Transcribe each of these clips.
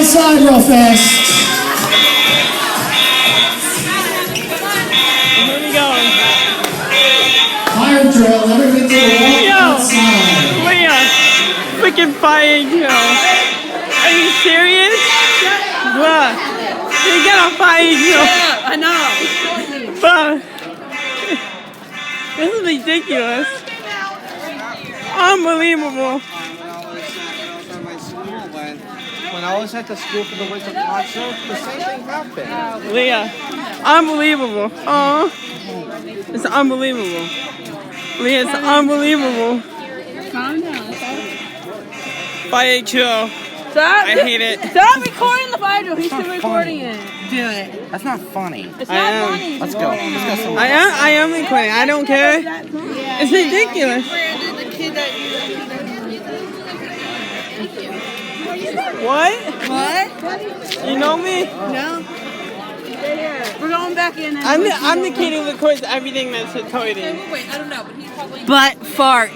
outside real fast. Here we go. Fire drill, everyone's going outside. Leah, freaking fire drill. Are you serious? Bruh, you got a fire drill. Yeah, I know. Bruh, this is ridiculous. Unbelievable. When I was at the school for the winter concert, the same thing happened. Leah, unbelievable. Oh, it's unbelievable. Leah, it's unbelievable. Calm down, okay? Fire drill. Stop. I hate it. Stop recording the fire drill. He's still recording it. Do it. That's not funny. It's I not am. funny. Let's go. Let's go somewhere. I am recording. I don't care. It's ridiculous. What? What? You know me? No. We're going back in. I'm the kid who records everything that's recorded. Wait, I don't know, but he's probably. Butt fart.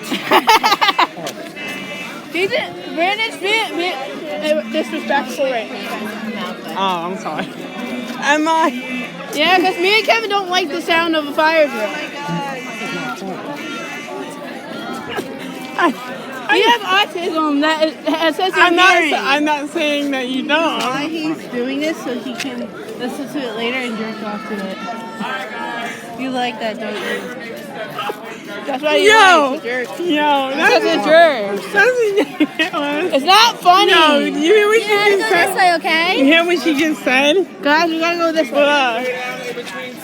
Brandon's being disrespectful right now. Oh, I'm sorry. Am I? Yeah, because me and Kevin don't like the sound of a fire drill. You have autism that says I'm not saying that you don't. Why he's doing this so he can listen to it later and jerk off to it. You like that, don't you? That's why you like to jerk. That's a jerk. That's ridiculous. It's not funny. No, you hear what she just said? This way, okay? You hear what she just said? Guys, we gotta go this way. Look.